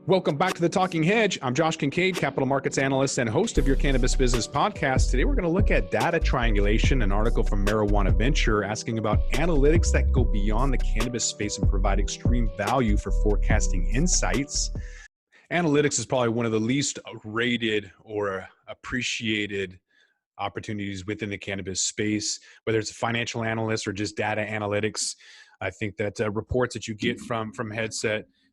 Welcome back to the Talking Hedge. I'm Josh Kincaid, capital markets analyst and host of your Cannabis Business Podcast. Today, we're going to look at data triangulation, an article from Marijuana Venture asking about analytics that go beyond the cannabis space and provide extreme value for forecasting insights. Analytics is probably one of the least rated or appreciated opportunities within the cannabis space, whether it's a financial analyst or just data analytics. I think that reports that you get from Hedge,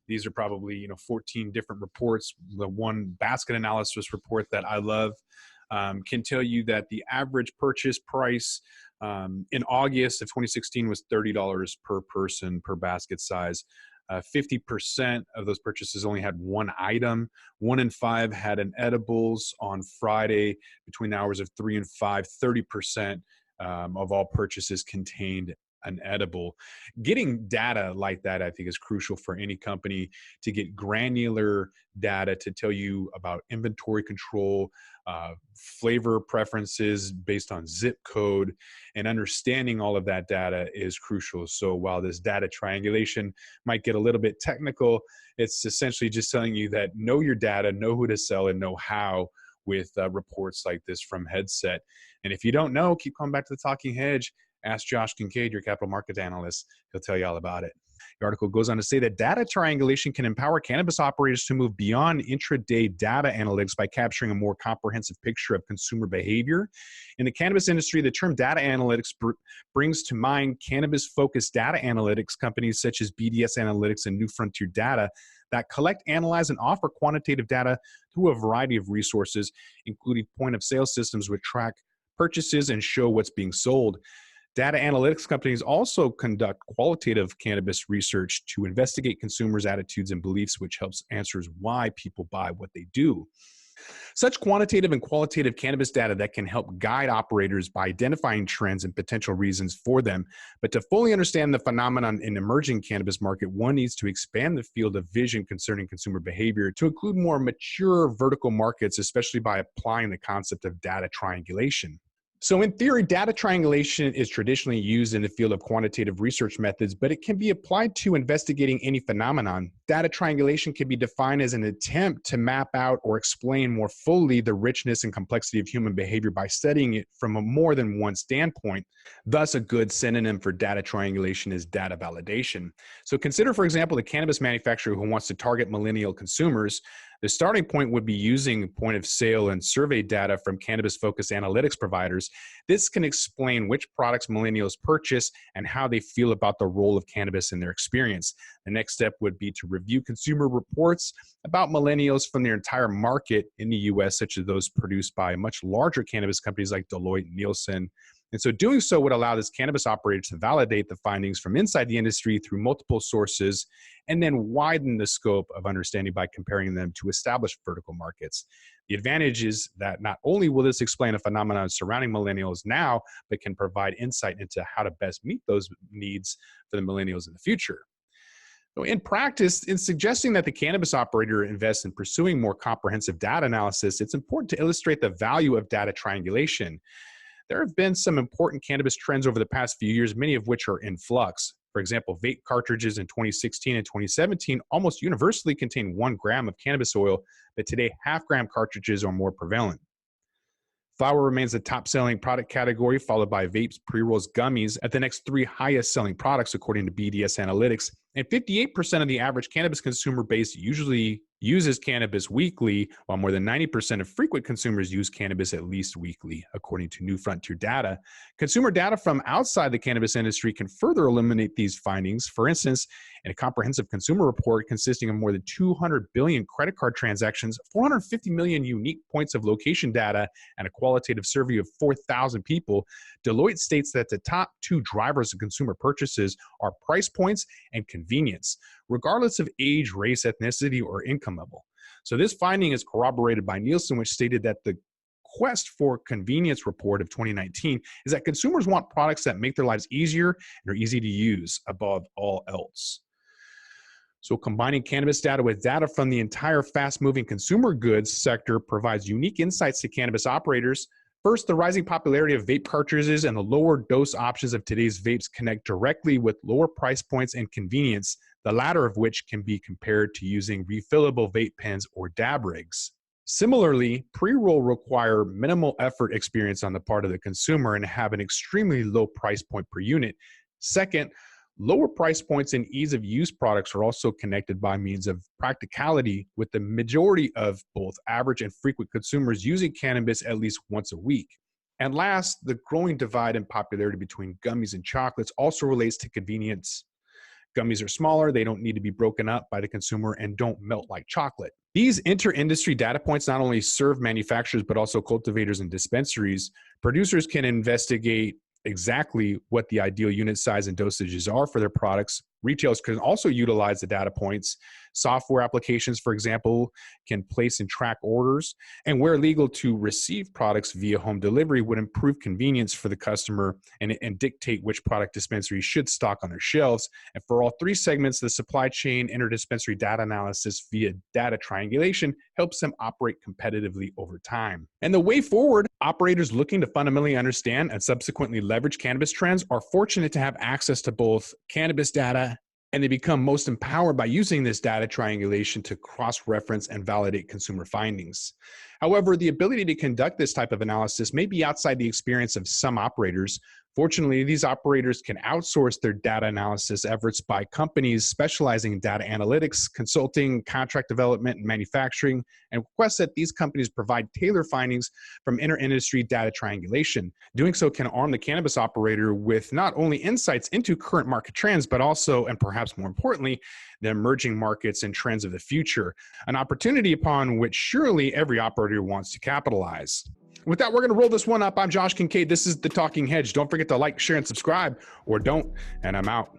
these are probably 14 different reports. The one basket analysis report that I love can tell you that the average purchase price in August of 2016 was $30 per person per basket size. 50% of those purchases only had one item. 1 in 5 had an edibles on Friday between the hours of 3 and 5. 30% of all purchases contained an edible. Getting data like that, I think, is crucial for any company to get granular data to tell you about inventory control, flavor preferences based on zip code, and understanding all of that data is crucial. So while this data triangulation might get a little bit technical, it's essentially just telling you that know your data, know who to sell, and know how with reports like this from Headset. And if you don't know, keep coming back to the Talking Hedge. Ask Josh Kincaid, your capital markets analyst. He'll tell you all about it. The article goes on to say that data triangulation can empower cannabis operators to move beyond intraday data analytics by capturing a more comprehensive picture of consumer behavior. In the cannabis industry, the term data analytics brings to mind cannabis-focused data analytics companies such as BDS Analytics and New Frontier Data that collect, analyze, and offer quantitative data through a variety of resources, including point-of-sale systems which track purchases and show what's being sold. Data analytics companies also conduct qualitative cannabis research to investigate consumers' attitudes and beliefs, which helps answers why people buy what they do. Such quantitative and qualitative cannabis data that can help guide operators by identifying trends and potential reasons for them. But to fully understand the phenomenon in emerging cannabis market, one needs to expand the field of vision concerning consumer behavior to include more mature vertical markets, especially by applying the concept of data triangulation. So in theory, data triangulation is traditionally used in the field of quantitative research methods, but it can be applied to investigating any phenomenon. Data triangulation can be defined as an attempt to map out or explain more fully the richness and complexity of human behavior by studying it from a more than one standpoint. Thus, a good synonym for data triangulation is data validation. So consider, for example, the cannabis manufacturer who wants to target millennial consumers. The starting point would be using point of sale and survey data from cannabis-focused analytics providers. This can explain which products millennials purchase and how they feel about the role of cannabis in their experience. The next step would be to review consumer reports about millennials from their entire market in the U.S., such as those produced by much larger cannabis companies like Deloitte and Nielsen. And so doing so would allow this cannabis operator to validate the findings from inside the industry through multiple sources and then widen the scope of understanding by comparing them to established vertical markets. The advantage is that not only will this explain a phenomenon surrounding millennials now, but can provide insight into how to best meet those needs for the millennials in the future. So in practice, in suggesting that the cannabis operator invests in pursuing more comprehensive data analysis, it's important to illustrate the value of data triangulation. There have been some important cannabis trends over the past few years, many of which are in flux. For example, vape cartridges in 2016 and 2017 almost universally contain 1 gram of cannabis oil, but today half-gram cartridges are more prevalent. Flower remains the top-selling product category, followed by vapes, pre-rolls, gummies at the next 3 highest-selling products, according to BDS Analytics. And 58% of the average cannabis consumer base usually uses cannabis weekly, while more than 90% of frequent consumers use cannabis at least weekly, according to New Frontier Data. Consumer data from outside the cannabis industry can further illuminate these findings. For instance, in a comprehensive consumer report consisting of more than 200 billion credit card transactions, 450 million unique points of location data, and a qualitative survey of 4,000 people, Deloitte states that the top 2 drivers of consumer purchases are price points and convenience, regardless of age, race, ethnicity, or income level. So this finding is corroborated by Nielsen, which stated that the quest for convenience report of 2019 is that consumers want products that make their lives easier and are easy to use above all else. So combining cannabis data with data from the entire fast-moving consumer goods sector provides unique insights to cannabis operators. First, the rising popularity of vape cartridges and the lower dose options of today's vapes connect directly with lower price points and convenience. the latter of which can be compared to using refillable vape pens or dab rigs. Similarly, pre-roll require minimal effort experience on the part of the consumer and have an extremely low price point per unit. Second, lower price points and ease of use products are also connected by means of practicality, with the majority of both average and frequent consumers using cannabis at least once a week. And last, the growing divide in popularity between gummies and chocolates also relates to convenience. Gummies are smaller, they don't need to be broken up by the consumer, and don't melt like chocolate. These inter-industry data points not only serve manufacturers, but also cultivators and dispensaries. Producers can investigate exactly what the ideal unit size and dosages are for their products. Retailers can also utilize the data points. Software applications, for example, can place and track orders, and where legal, to receive products via home delivery would improve convenience for the customer and dictate which product dispensaries should stock on their shelves. And for all three segments, the supply chain interdispensary data analysis via data triangulation helps them operate competitively over time. And the way forward, operators looking to fundamentally understand and subsequently leverage cannabis trends are fortunate to have access to both cannabis data, and they become most empowered by using this data triangulation to cross-reference and validate consumer findings. However, the ability to conduct this type of analysis may be outside the experience of some operators. Fortunately, these operators can outsource their data analysis efforts by companies specializing in data analytics, consulting, contract development, and manufacturing, and request that these companies provide tailored findings from inter-industry data triangulation. Doing so can arm the cannabis operator with not only insights into current market trends, but also, and perhaps more importantly, the emerging markets and trends of the future, an opportunity upon which surely every operator wants to capitalize. With that, we're going to roll this one up. I'm Josh Kincaid. This is The Talking Hedge. Don't forget to like, share, and subscribe, or don't, and I'm out.